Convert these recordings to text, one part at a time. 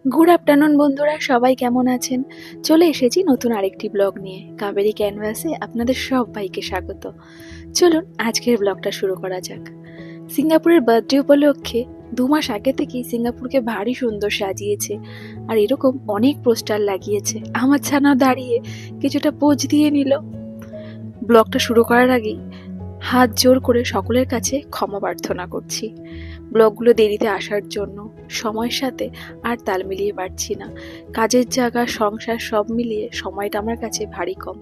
Good afternoon বন্ধুরা, সবাই কেমন আছেন? চলে এসেছি নতুন আরেকটি ব্লগ নিয়ে। কাবেরী ক্যানভাসে আপনাদের সবাইকে স্বাগত। চলুন আজকের ব্লগটা শুরু করা যাক। সিঙ্গাপুরের বার্থডে উপলক্ষে 2 মাস আগে থেকেই সিঙ্গাপুরকে ভারী সুন্দর সাজিয়েছে, আর এরকম অনেক পোস্টার লাগিয়েছে। আমার ছানা দাঁড়িয়ে কিছুটা পোজ দিয়ে নিল। ব্লগটা শুরু করার আগেই হাত জোর করে সকলের কাছে ক্ষমা প্রার্থনা করছি ব্লগগুলো দেরিতে আসার জন্য। সময়ের সাথে আর তাল মিলিয়ে পারছি না। কাজের জায়গা, সংসার সব মিলিয়ে সময়টা আমার কাছে ভারী কম।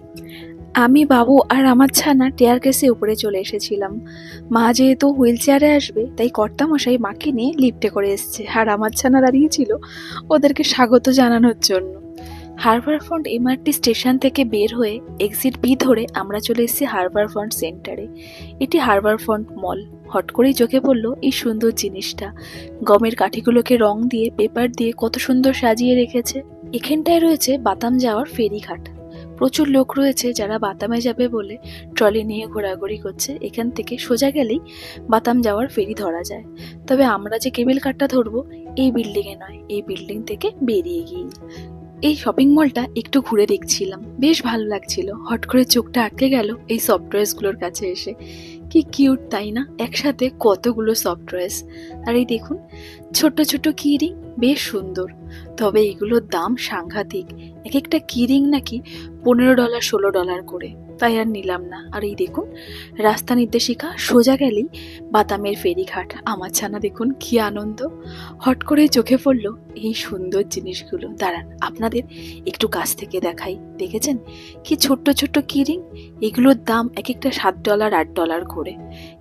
আমি, বাবু আর আমার ছানা টেয়ার কেসে উপরে চলে এসেছিলাম। মা যেহেতু হুইল চেয়ারে আসবে, তাই কর্তামশাই মাকে নিয়ে লিফটে করে এসছে, আর আমার ছানা দাঁড়িয়েছিল ওদেরকে স্বাগত জানানোর জন্য। হারবার ফ্রন্ট এমআরটি স্টেশন থেকে বের হয়ে এক্সিট বি ধরে আমরা চলে এসেছি হারবার ফ্রন্ট সেন্টারে। এটি হারবার ফ্রন্ট মল। হট করেই চোখে পড়লো এই সুন্দর জিনিসটা। গমের কাঠিগুলোকে রং দিয়ে, পেপার দিয়ে কত সুন্দর সাজিয়ে রেখেছে। এখানটায় রয়েছে বাতাম যাওয়ার ফেরিঘাট। প্রচুর লোক রয়েছে যারা বাতামে যাবে বলে ট্রলি নিয়ে ঘোরাঘুরি করছে। এখান থেকে সোজা গেলেই বাতাম যাওয়ার ফেরি ধরা যায়। তবে আমরা যে কেবল কারটা ধরবো এই বিল্ডিংয়ে নয়, এই বিল্ডিং থেকে বেরিয়ে গিয়ে। এই শপিং মলটা একটু ঘুরে দেখছিলাম, বেশ ভালো লাগছিল। হট করে চোখটা আটকে গেল এই সফটওয়্যারগুলোর কাছে এসে। কি কিউট তাই না? একসাথে কতগুলো সফটওয়্যার। আর এই দেখুন ছোট ছোট কিরিং, বেশ সুন্দর। তবে এগুলোর দাম সাংঘাতিক। এক একটা কিরিং নাকি $15 $16 করে, তাই আর নিলাম না। আর এই দেখুন রাস্তা নির্দেশিকা, সোজা গেলেই বাতামের ফেরিঘাট। আমার ছানা দেখুন কি আনন্দ। হট করে চোখে পড়লো এই সুন্দর জিনিসগুলো। দাঁড়ান আপনাদের একটু কাছ থেকে দেখাই। দেখেছেন কি ছোট্ট ছোট্ট কিরিং? এগুলোর দাম এক একটা $7 $8 করে।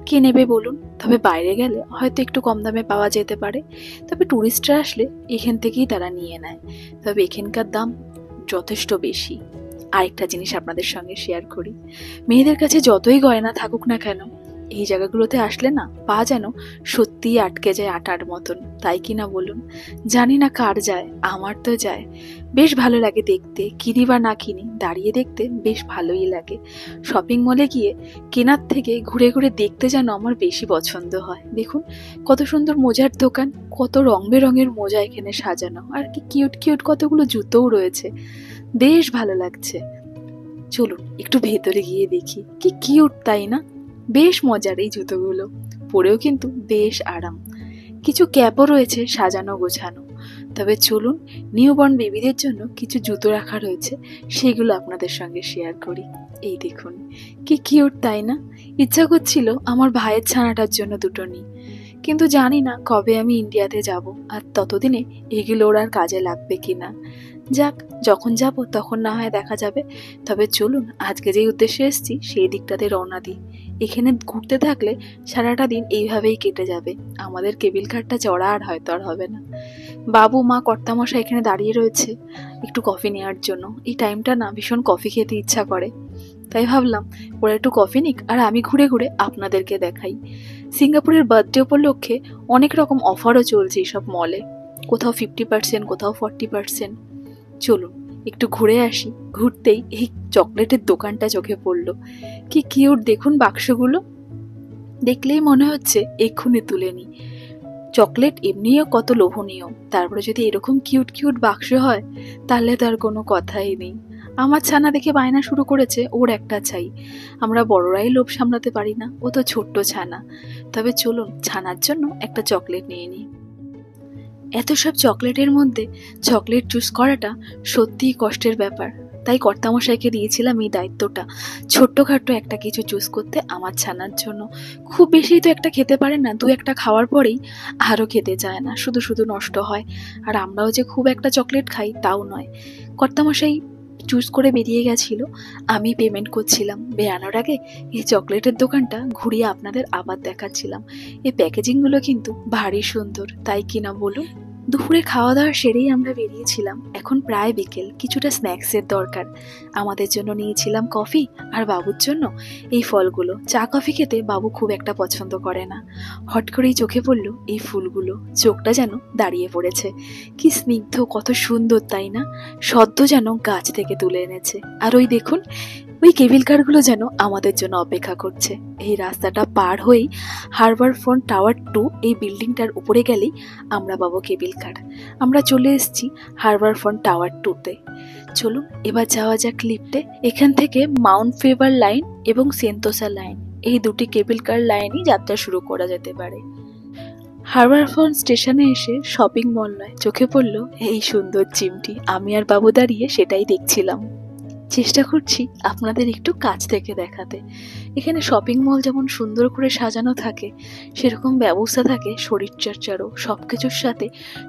কে নেবে বলুন? তবে বাইরে গেলে হয়তো একটু কম দামে পাওয়া যেতে পারে। তবে টুরিস্টরা আসলে এখান থেকেই তারা নিয়ে নেয়। তবে এখানকার দাম যথেষ্ট বেশি। আরেকটা জিনিস আপনাদের সঙ্গে শেয়ার করি। মেয়েদের কাছে যতই গয়না থাকুক না কেন, এই জায়গাগুলোতে আসলে না পা যেন সত্যিই আটকে যায় আটার মতন। তাই কিনা বলুন? জানি না কার যায়, আমার তো যায়। বেশ ভালো লাগে দেখতে। কিনি বা না কিনি, দাঁড়িয়ে দেখতে বেশ ভালোই লাগে। শপিং মলে গিয়ে কেনার থেকে ঘুরে ঘুরে দেখতে যেন আমার বেশি পছন্দ হয়। দেখুন কত সুন্দর মোজার দোকান, কত রং বেরঙের মোজা এখানে সাজানো, আর কি কিউট কিউট কতগুলো জুতোও রয়েছে। বেশ ভালো লাগছে। চলুন একটু ভেতরে গিয়ে দেখি। কি কিউট তাই না? বেশ মজার এই জুতোগুলো, পরেও কিন্তু বেশ আরাম। কিছু ক্যাপও রয়েছে সাজানো গোছানো। তবে চলুন নিউবর্ন বেবিদের জন্য কিছু জুতো রাখা রয়েছে, সেগুলো আপনাদের সঙ্গে শেয়ার করি। এই দেখুন কি কিউট তাই না? ইচ্ছা করছিল আমার ভাইয়ের ছানাটার জন্য দুটো নিই, কিন্তু জানি না কবে আমি ইন্ডিয়াতে যাব, আর ততদিনে এগুলো ওর আর কাজে লাগবে কিনা। যাক, যখন যাব তখন না হয় দেখা যাবে। তবে চলুন আজকে যেই উদ্দেশ্যে এসেছি সেই দিকটাতে রওনা দিই। এখানে ঘুরতে থাকলে সারাটা দিন এইভাবেই কেটে যাবে। আমাদের কেবিল কারটা চড়া আর হয়তো আর হবে না। বাবু, মা, কর্তামশা এখানে দাঁড়িয়ে রয়েছে একটু কফি নেওয়ার জন্য। এই টাইমটা না ভীষণ কফি খেতে ইচ্ছা করে, তাই ভাবলাম ওরা একটু কফি নিক আর আমি ঘুরে ঘুরে আপনাদেরকে দেখাই। সিঙ্গাপুরের বার্থডে উপলক্ষে অনেক রকম অফারও চলছে এইসব মলে। কোথাও 50%, কোথাও 40%। চলুন একটু ঘুরে আসি। ঘুরতেই এই চকলেটের দোকানটা চোখে পড়লো। কি কিউট দেখুন বাক্সগুলো, দেখলেই মনে হচ্ছে এক্ষুনি তুলে নি। চকলেট এমনিও কত লোভনীয়, তারপরে যদি এরকম কিউট কিউট বাক্স হয় তাহলে তো আর কোনো কথাই নেই। আমার ছানা দেখে বায়না শুরু করেছে ওর একটা চাই। আমরা বড়রাই লোভ সামলাতে পারি না, ও তো ছোট্ট ছানা। তবে চলুন ছানার জন্য একটা চকলেট নিয়ে নিই। এত সব চকলেটের মধ্যে চকলেট চুজ করাটা সত্যিই কষ্টের ব্যাপার। তাই কর্তামশাইকে দিয়েছিলাম এই দায়িত্বটা, ছোট্টখাট্টো একটা কিছু চুজ করতে আমার ছানার জন্য। খুব বেশি তো একটা খেতে পারে না, 2-1টা খাওয়ার পরেই আরও খেতে চায় না, শুধু শুধু নষ্ট হয়। আর আমরাও যে খুব একটা চকলেট খাই তাও নয়। কর্তামশাই চুজ করে বেরিয়ে গেছিল, আমি পেমেন্ট করছিলাম। বেরানোর আগে এই চকলেটের দোকানটা ঘুরিয়ে আপনাদের আবার দেখাচ্ছিলাম। এই প্যাকেজিংগুলো কিন্তু ভারী সুন্দর, তাই কিনা বলুন? দুপুরে খাওয়া দাওয়া সেরেই আমরা বেরিয়েছিলাম। এখন প্রায় বিকেল, কিছুটা স্ন্যাক্সের দরকার। আমাদের জন্য নিয়েছিলাম কফি, আর বাবুর জন্য এই ফলগুলো। চা কফি খেতে বাবু খুব একটা পছন্দ করে না। হট করেই চোখে পড়ল এই ফুলগুলো, চোখটা যেন দাঁড়িয়ে পড়েছে। কি স্নিগ্ধ, কত সুন্দর তাই না? সদ্য যেন গাছ থেকে তুলে এনেছে। আর ওই দেখুন ওই কেবিল কারগুলো যেন আমাদের জন্য অপেক্ষা করছে। এই রাস্তাটা পার হয়েই হারবার ফ্রন্ট টাওয়ার 2 এই বিল্ডিংটার উপরে গেলেই আমরা পাবো কেবিল কার। আমরা চলে এসেছি হারবার ফ্রন্ট টাওয়ার 2-তে। চলুন এবার যাওয়া যাক লিফটে। এখান থেকে মাউন্ট ফেভার লাইন এবং সেন্তোসা লাইন, এই দুটি কেবিল কার লাইনই যাত্রা শুরু করা যেতে পারে। হারবার ফ্রন্ট স্টেশনে এসে শপিং মল নয়, চোখে পড়ল এই সুন্দর জিমটি। আমি আর বাবু দাঁড়িয়ে সেটাই দেখছিলাম। চেষ্টা করছি আপনাদের একটু কাছ থেকে দেখাতে। এখানে শপিং মল যেমন সুন্দর করে সাজানো থাকে, সেরকম ব্যবস্থা থাকে শরীরচর্চারও। সবকিছুর সাথে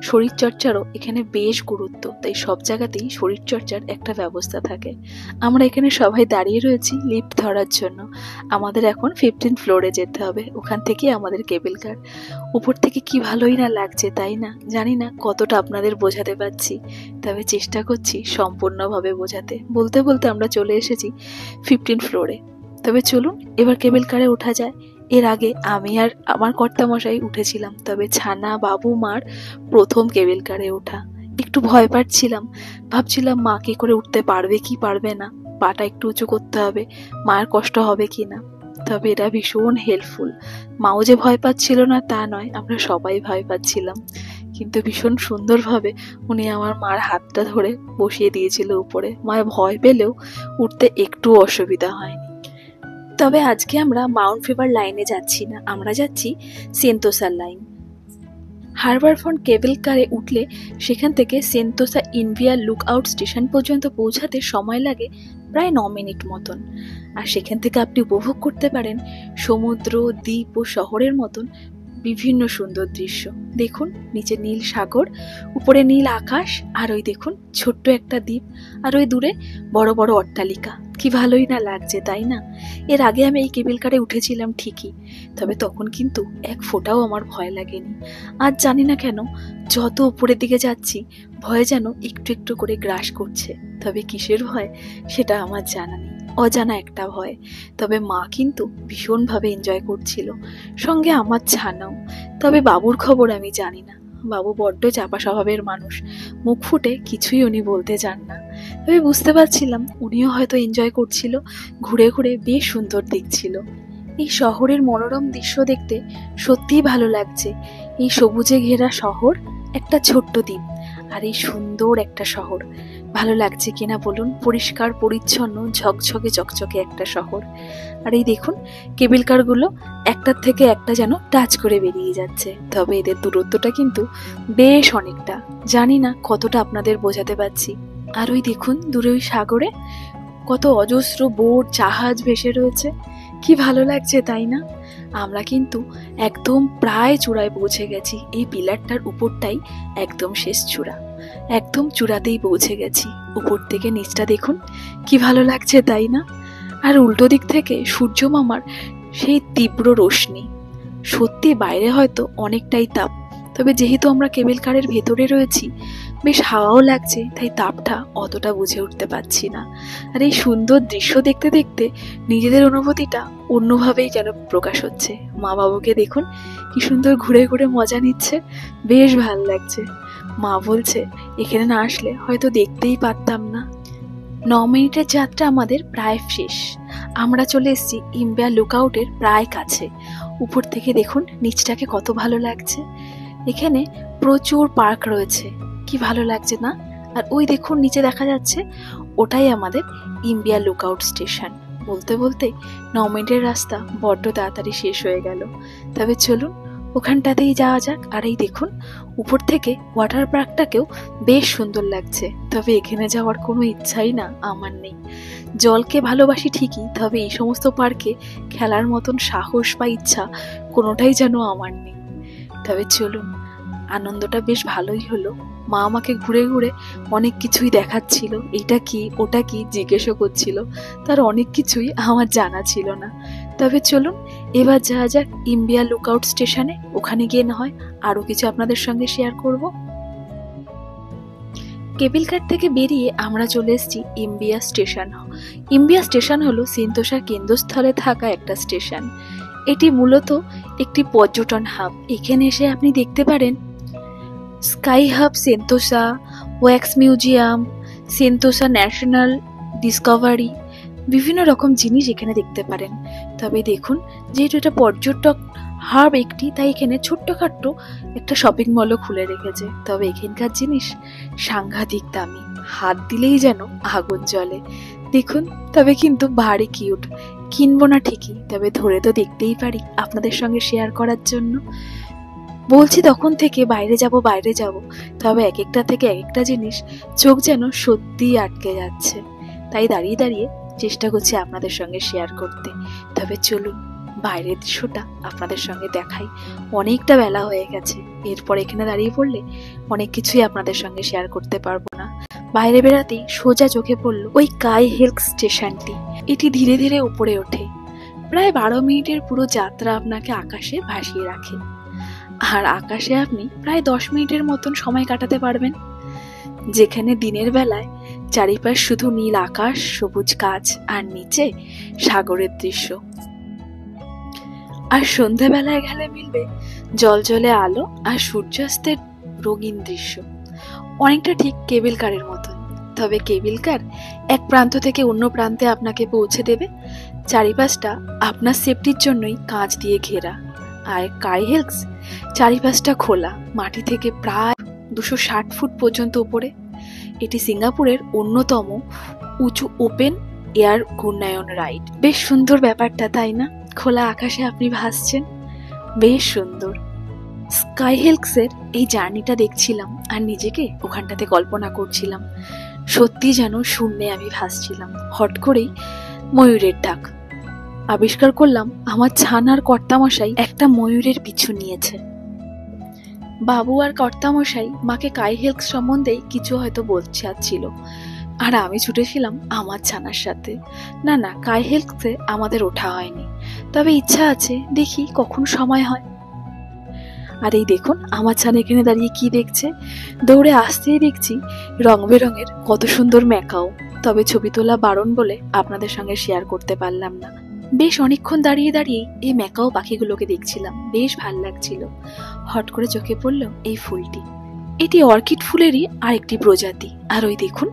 শরীরচর্চারও এখানে বেশ গুরুত্ব, তাই সব জায়গাতেই শরীরচর্চার একটা ব্যবস্থা থাকে। আমরা এখানে সবাই দাঁড়িয়ে রয়েছি লিফট ধরার জন্য। আমাদের এখন 15 ফ্লোরে যেতে হবে, ওখান থেকে আমাদের কেবিল কার। উপর থেকে কি ভালোই না লাগছে, তাই না? জানি না কতটা আপনাদের বোঝাতে পারছি, তবে চেষ্টা করছি সম্পূর্ণভাবে বোঝাতে। বলতে বলতে আমরা চলে এসেছি 15 ফ্লোরে। তবে চলুন এবার কেবিল কারে ওঠা যায়। এর আগে আমি আর আমার কর্তামশাই উঠেছিলাম, তবে ছানা বাবু মার প্রথম কেবিল কারে ওঠা। একটু ভয় পাচ্ছিলাম, ভাবছিলাম মা কি করে উঠতে পারবে কি পারবে না, পাটা একটু উঁচু করতে হবে, মায়ের কষ্ট হবে কি না। তবে এরা ভীষণ হেল্পফুল। মাও যে ভয় পাচ্ছিল না তা নয়, আমরা সবাই ভয় পাচ্ছিলাম, কিন্তু ভীষণ সুন্দরভাবে উনি আমার মার হাতটা ধরে বসিয়ে দিয়েছিল উপরে। মায়ের ভয় পেলেও উঠতে একটু অসুবিধা হয়নি। তবে আজকে আমরা মাউন্ট ফেভার লাইনে যাচ্ছি না, আমরা যাচ্ছি সেন্তোসার লাইন। হারবার ফ্রন্ট কেবল কারে উঠলে সেখান থেকে সেন্তোসা ইনভিয়া লুক আউট স্টেশন পর্যন্ত পৌঁছাতে সময় লাগে প্রায় 9 মিনিট মতন। আর সেখান থেকে আপনি উপভোগ করতে পারেন সমুদ্র, দ্বীপ ও শহরের মতন বিভিন্ন সুন্দর দৃশ্য। দেখুন নিচে নীল সাগর, উপরে নীল আকাশ, আর ওই দেখুন ছোট্ট একটা দ্বীপ, আর ওই দূরে বড় বড় অট্টালিকা। কি ভালোই না লাগছে, তাই না? এর আগে আমি এই কেবিল কারে উঠেছিলাম ঠিকই, তবে তখন কিন্তু এক ফোঁটাও আমার ভয় লাগেনি। আজ জানি না কেন যত উপরের দিকে যাচ্ছি ভয় যেন একটু একটু করে গ্রাস করছে। তবে কিসের ভয় সেটা আমার জানা নেই, অজানা একটা ভয়। তবে মা কিন্তু ভীষণভাবে এনজয় করছিল, সঙ্গে আমার ছানাও। তবে বাবুর খবর আমি জানি না, বাবু বড্ড চাপা স্বভাবের মানুষ, মুখ ফুটে কিছুই উনি বলতে চান না। তবে বুঝতে পারছিলাম উনিও হয়তো এনজয় করছিল, ঘুরে ঘুরে বেশ সুন্দর দেখছিল। এই শহরের মনোরম দৃশ্য দেখতে সত্যিই ভালো লাগছে। এই সবুজে ঘেরা শহর, একটা ছোট্ট দ্বীপ, আর এই সুন্দর একটা শহর। ভালো লাগছে কিনা বলুন? পরিষ্কার পরিচ্ছন্ন ঝকঝকে চকচকে একটা শহর। আর এই দেখুন কেবিল কারগুলো একটার থেকে একটা যেন টাচ করে বেরিয়ে যাচ্ছে, তবে এদের দূরত্বটা কিন্তু বেশ অনেকটা। জানি না কতটা আপনাদের বোঝাতে পারছি। আর ওই দেখুন দূরে ওই সাগরে কত অজস্র বোট জাহাজ ভেসে রয়েছে, কি ভালো লাগছে, তাই না? আমরা কিন্তু একদম প্রায় চূড়ায় পৌঁছে গেছি। এই পিলারটার উপরটাই একদম শেষ চূড়া, একদম চূড়াতেই পৌঁছে গেছি। উপর থেকে নিচটা দেখুন কি ভালো লাগছে, তাই না? আর উল্টো দিক থেকে সূর্য মামার সেই তীব্র রোশনি। সত্যি বাইরে হয়তো অনেকটাই তাপ, তবে যেহেতু আমরা কেবিল কারের ভেতরে রয়েছি বেশ হাওয়াও লাগছে, তাই তাপটা অতটা বুঝে উঠতে পারছি না। আর এই সুন্দর দৃশ্য দেখতে দেখতে নিজেদের অনুভূতিটা অন্যভাবেই যেন প্রকাশ হচ্ছে। মা বাবুকে দেখুন কি সুন্দর ঘুরে ঘুরে মজা নিচ্ছে, বেশ ভালো লাগছে। মা বলছে এখানে না আসলে হয়তো দেখতেই পারতাম না। 9 মিনিটের যাত্রা আমাদের প্রায় শেষ। আমরা চলে এসেছি ইনভিয়া লুকআউটের প্রায় কাছে। উপর থেকে দেখুন নিচটাকে কত ভালো লাগছে। এখানে প্রচুর পার্ক রয়েছে, কি ভালো লাগছে না? আর ওই দেখুন নিচে দেখা যাচ্ছে, ওটাই আমাদের ইনভিয়া লুকআউট স্টেশন। বলতে বলতে 9 মিনিটের রাস্তা বড্ড তাড়াতাড়ি শেষ হয়ে গেল। তবে চলুন ওখানটাতেই যাওয়া যাক। আর এই দেখুন উপর থেকে ওয়াটার পার্কটাকেও বেশ সুন্দর লাগছে, তবে এখানে যাওয়ার কোনো ইচ্ছাই না আমার নেই। জলকে ভালোবাসি ঠিকই, তবে এই সমস্ত পার্কে খেলার মতন সাহস বা ইচ্ছা কোনোটাই যেন আমার নেই। তবে চলুন, আনন্দটা বেশ ভালোই হলো। মা আমাকে ঘুরে ঘুরে অনেক কিছুই দেখাচ্ছিল, এটা কি ওটা কি জিজ্ঞেসও করছিল, তার অনেক কিছুই আমার জানা ছিল না। তবে চলুন এবার যাওয়া যাক ইনভিয়া লুকআউট স্টেশনে। ওখানে গিয়ে না হয় আরো কিছু আপনাদের সঙ্গে শেয়ার করব। কেবিল কার থেকে বেরিয়ে আমরা চলে এসেছি ইনভিয়া স্টেশন। ইনভিয়া স্টেশন হলো সেন্তোসার কেন্দ্রস্থলে থাকা একটা স্টেশন। এটি মূলত একটি পর্যটন হাব। এখানে এসে আপনি দেখতে পারেন sky hub Sentosa, wax museum, Sentosa national Discovery, বিভিন্ন রকম জিনিস এখানে দেখতে পারেন। তবে দেখুন, যেহেতু এটা পর্যটক হাব একটি, তাই এখানে ছোট্টখাট্ট একটা শপিং মলও খুলে রেখেছে। তবে এখানকার জিনিস সাংঘাতিক দামি, হাত দিলেই যেন আগুন জ্বলে। দেখুন, তবে কিন্তু ভারী কিউট। কিনবো না ঠিকই, তবে ধরে তো দেখতেই পারি আপনাদের সঙ্গে শেয়ার করার জন্য। বলছি তখন থেকে বাইরে যাব, তবে এক একটা থেকে এক একটা জিনিস চোখ যেন সত্যিই আটকে যাচ্ছে। তাই দাঁড়িয়ে দাঁড়িয়ে চেষ্টা করছি আপনাদের সঙ্গে শেয়ার করতে। তবে চলুন বাইরের দৃশ্যটা আপনাদের সঙ্গে দেখাই। অনেকটা বেলা হয়ে গেছে, এরপর এখানে দাঁড়িয়ে পড়লে অনেক কিছুই আপনাদের সঙ্গে শেয়ার করতে পারবো না। বাইরে বেরাতেই সোজা চোখে পড়লো ওই কাই হিলস স্টেশনটি। এটি ধীরে ধীরে উপরে ওঠে। প্রায় 12 মিনিটের পুরো যাত্রা আপনাকে আকাশে ভাসিয়ে রাখে। আর আকাশে আপনি প্রায় 10 মিনিটের মতন সময় কাটাতে পারবেন, যেখানে দিনের বেলায় চারিপাশ শুধু নীল আকাশ, সবুজ গাছ আর নিচে সাগরের দৃশ্য। আর সন্ধ্যাবেলায় গেলে মিলবে জলজলে আলো আর সূর্যাস্তের রঙিন দৃশ্য। অনেকটা ঠিক কেবল কারের মতন। তবে কেবল কার এক প্রান্ত থেকে অন্য প্রান্তে আপনাকে পৌঁছে দেবে। চারিপাশটা আপনার সেফটির জন্যই কাঁচ দিয়ে ঘেরা। আর কাই হিলস চারিপাশটা খোলা, মাটি থেকে প্রায় 260 ফুট পর্যন্ত উপরে। এটি সিঙ্গাপুরের অন্যতম উঁচু ওপেন এয়ার ঘূর্ণায়ন রাইড। বেশ সুন্দর ব্যাপারটা, তাই না? খোলা আকাশে আপনি ভাসছেন, বেশ সুন্দর। স্কাই হিলসের এই জার্নিটা দেখছিলাম আর নিজেকে ওখানটাতে কল্পনা করছিলাম। সত্যি যেন শূন্যে আমি ভাসছিলাম। হট করেই ময়ূরের ডাক আবিষ্কার করলাম। আমার ছানার কর্তামশাই একটা ময়ূরের পিছু নিয়েছে। বাবু আর কর্তামশাই মাকে কাই হিলস সম্বন্ধে কিছু হয়তো বলতে চাচ্ছিল, আর আমি ছুটেছিলাম আমার ছানার সাথে। না, কাই হিলসে আমাদের ওঠা হয়নি, তবে ইচ্ছা আছে, দেখি কখন সময় হয়। আর এই দেখুন আমার ছানা এখানে দাঁড়িয়ে কি দেখছে। দৌড়ে আসতেই দেখছি রং বেরঙের কত সুন্দর ম্যাকাও। তবে ছবি তোলা বারণ বলে আপনাদের সঙ্গে শেয়ার করতে পারলাম না। বেশ অনেকক্ষণ দাঁড়িয়ে দাঁড়িয়ে এই ম্যাকাও পাখিগুলোকে দেখছিলাম, বেশ ভাল লাগছিল। হট করে চোখে পড়ল এই ফুলটি। এটি অর্কিড ফুলেরই আরেকটি প্রজাতি। আর ওই দেখুন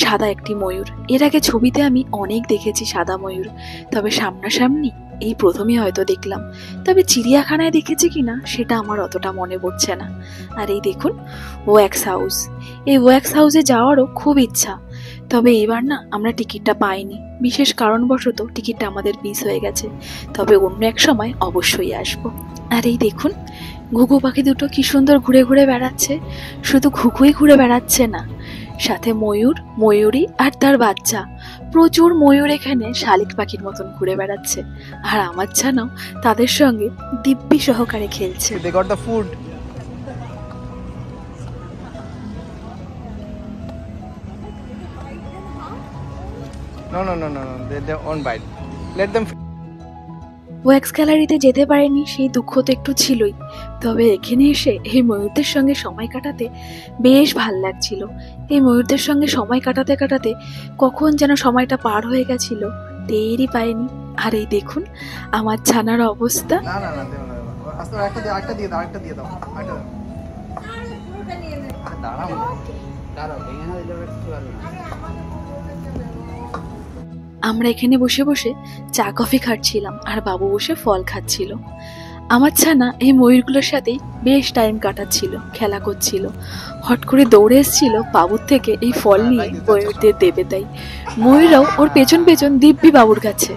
সাদা একটি ময়ূর। এর আগে ছবিতে আমি অনেক দেখেছি সাদা ময়ূর, তবে সামনাসামনি এই প্রথমে হয়তো দেখলাম। তবে চিড়িয়াখানায় দেখেছি কিনা সেটা আমার অতটা মনে পড়ছে না। আর এই দেখুন ওয়্যাক্স হাউস। এই ওয়্যাক্স হাউসে যাওয়ারও খুব ইচ্ছা, তবে এবার না আমরা টিকিটটা পাইনি। বিশেষ কারণবশত টিকিটটা আমাদের মিস হয়ে গেছে। তবে অন্য এক সময় অবশ্যই আসবো। আর এই দেখুন ঘুঘু পাখি দুটো কি সুন্দর ঘুরে ঘুরে বেড়াচ্ছে। শুধু ঘুঘুই ঘুরে বেড়াচ্ছে না, সাথে ময়ূর, ময়ূরী আর তার বাচ্চা। প্রচুর ময়ূর এখানে শালিক পাখির মতন ঘুরে বেড়াচ্ছে। আর আমার ছানাও তাদের সঙ্গে দিব্যি সহকারে খেলছে। They got the food. No. They won't bite. Let them. Wax গ্যালারিতে যেতে পারেনি, সেই দুঃখ তো একটু ছিলই। তবে এখানে এসে এই ময়ূরদের সঙ্গে সময় কাটাতে বেশ ভাল লাগছিল। এই ময়ূরদের সঙ্গে সময় কাটাতে কাটাতে কখন যেন সময়টা পার হয়ে গেছিল, টেরই পাইনি। আর এই দেখুন আমার ছানার অবস্থা। না, আস্তে আরেকটা দিয়ে দাও। দাঁড়াও, ভেঙে না দিলে কিছু পারবে না। আমরা এখানে বসে বসে চা কফি খাচ্ছিলাম, আর বাবু বসে ফল খাচ্ছিল। আমার ছানা এই ময়ূরগুলোর সাথে বেশ টাইম কাটাচ্ছিল, খেলা করছিল। হট করে দৌড়ে এসেছিল বাবুর থেকে এই ফল নিয়ে ময়ূরদের দেবে। তাই ময়ূরাও ওর পেছন পেছন দিব্যি বাবুর কাছে।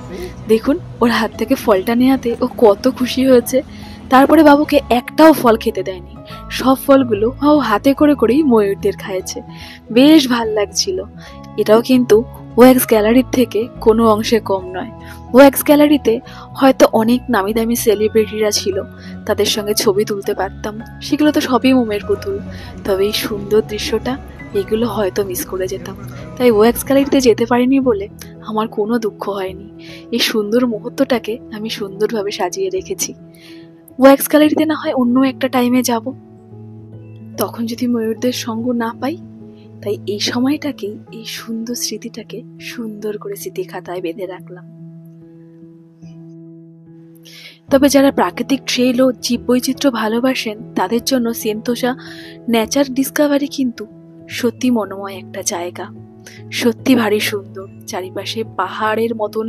দেখুন ওর হাত থেকে ফলটা নেওয়াতে ও কত খুশি হয়েছে। তারপরে বাবুকে একটাও ফল খেতে দেয়নি, সব ফলগুলো ও হাতে করে করেই ময়ূরদের খাইয়েছে। বেশ ভাল লাগছিল। এটাও কিন্তু ওয়্যাক্স গ্যালারির থেকে কোনো অংশে কম নয়। ওয়্যাক্স গ্যালারিতে হয়তো অনেক নামি দামি সেলিব্রিটিরা ছিল, তাদের সঙ্গে ছবি তুলতে পারতাম। সেগুলো তো সবই মোমের পুতুল। তবে এই সুন্দর দৃশ্যটা, এগুলো হয়তো মিস করে যেতাম। তাই ওয়্যাক্স গ্যালারিতে যেতে পারিনি বলে আমার কোনো দুঃখ হয়নি। এই সুন্দর মুহূর্তটাকে আমি সুন্দরভাবে সাজিয়ে রেখেছি। ওয়্যাক্স গ্যালারিতে না হয় অন্য একটা টাইমে যাব, তখন যদি ময়ূরদের সঙ্গ না পাই। তাই এই সময়টাকেই, এই সুন্দর স্মৃতিটাকে সুন্দর করে স্মৃতি খাতায় বেঁধে রাখলাম। তবে যারা প্রাকৃতিক ট্রেল ও জীববৈচিত্র্য ভালোবাসেন, তাদের জন্য সেন্তোসা নেচার ডিসকভারি কিন্তু সত্যি মনোময় একটা জায়গা। সত্যি ভারী সুন্দর। চারিপাশে পাহাড়ের মতন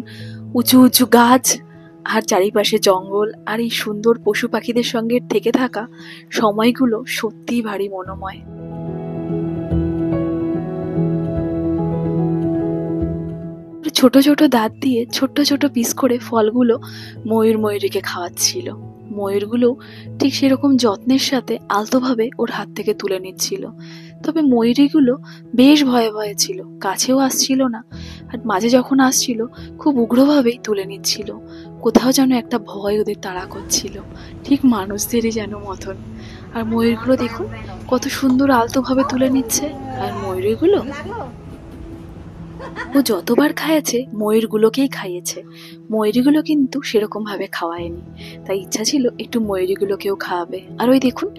উঁচু উঁচু গাছ, আর চারিপাশে জঙ্গল, আর এই সুন্দর পশু পাখিদের সঙ্গে থেকে থাকা সময়গুলো সত্যিই ভারী মনোময়। ছোট ছোট দাঁত দিয়ে ছোট্ট ছোট পিস করে ফলগুলো ময়ূরীকে খাওয়াচ্ছিল। ময়ূরগুলো ঠিক সেরকম যত্নের সাথে আলতোভাবে ওর হাত থেকে তুলে নিচ্ছিল। তবে ময়ূরীগুলো বেশ ভয়ে ভয়ে ছিল, কাছেও আসছিল না, আর মাঝে যখন আসছিল খুব উগ্রভাবেই তুলে নিচ্ছিল। কোথাও যেন একটা ভয় ওদের তাড়া করছিল, ঠিক মানুষদেরই যেন মতন। আর ময়ূরগুলো দেখুন কত সুন্দর আলতোভাবে তুলে নিচ্ছে। আর ময়ূরীগুলো ও যতবার খাইয়েছে ময়ূরগুলোকেই খাইয়েছে, ময়ূরীগুলো কিন্তু সেরকম ভাবে খাওয়ায়নি। তাই ইচ্ছা ছিল একটু ময়ূরীগুলোকেও খাওয়াবে। আর ওই দেখুন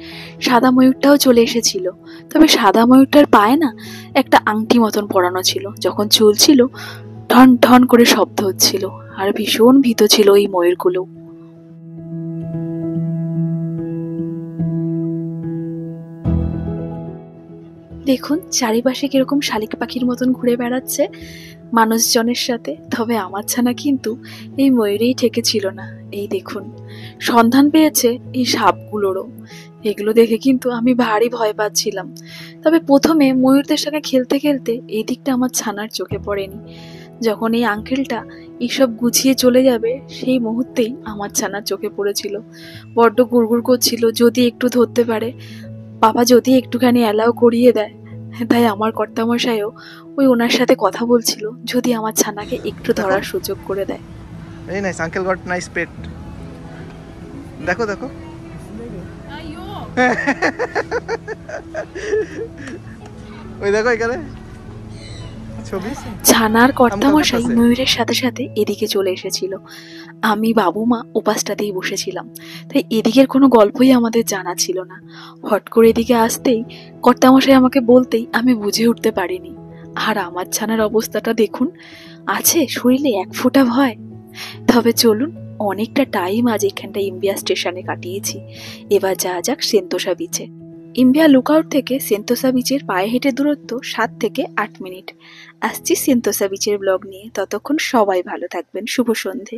সাদা ময়ূরটাও চলে এসেছিল। তবে সাদা ময়ূরটার পায়ে না একটা আংটি মতন পরানো ছিল, যখন চলছিল ঠন ঠন করে শব্দ হচ্ছিল। আর ভীষণ ভীত ছিল এই ময়ূরগুলো। দেখুন চারিপাশে কিরকম শালিক পাখির মতন ঘুরে বেড়াচ্ছে মানুষজনের সাথে। তবে আমার ছানা কিন্তু এই ময়ূরেই ঠেকেছিল না। এই দেখুন সন্ধান পেয়েছে এই সাপগুলোরও। এগুলো দেখে কিন্তু আমি ভারী ভয় পাচ্ছিলাম। তবে প্রথমে ময়ূরদের সঙ্গে খেলতে খেলতে এই দিকটা আমার ছানার চোখে পড়েনি। যখন এই আঙ্কেলটা এইসব গুছিয়ে চলে যাবে সেই মুহূর্তেই আমার ছানার চোখে পড়েছিল। বড্ড গুড়গুড় করছিল যদি একটু ধরতে পারে, বাবা যদি একটুখানি অ্যালাউ করিয়ে দেয়। তাই আমার কর্তামশাইও ওই ওনার সাথে কথা বলছিল যদি আমার ছানাকে একটু ধরার সুযোগ করে দেয়। Very nice. Uncle got nice pet. দেখো দেখো। ওই দেখো এখানে ছবি। ছানার কর্তামশাই ময়ূরের সাথে সাথে এদিকে চলে এসেছিল। আমি বাবু মা ওপাশটাতেই বসেছিলাম, তাই এদিকের কোনো গল্পই আমাদের জানা ছিল না। হট করে এদিকে আসতেই কর্তামশাই আমাকে বলতেই আমি বুঝে উঠতে পারিনি। আর আমার ছানার অবস্থাটা দেখুন, আছে শরীরে এক ফোঁটা ভয়। তবে চলুন, অনেকটা টাইম আজ এখানটা ইম্বিয়া স্টেশনে কাটিয়েছি। এবার যাওয়া যাক সেন্তোসা বিচে। ইম্বিয়া লুকআউট থেকে সেন্তোসা বিচের পায়ে হেঁটে দূরত্ব 7 থেকে 8 মিনিট। আসছি সেন্তোসা বিচের ব্লগ নিয়ে। ততক্ষণ সবাই ভালো থাকবেন। শুভ সন্ধে।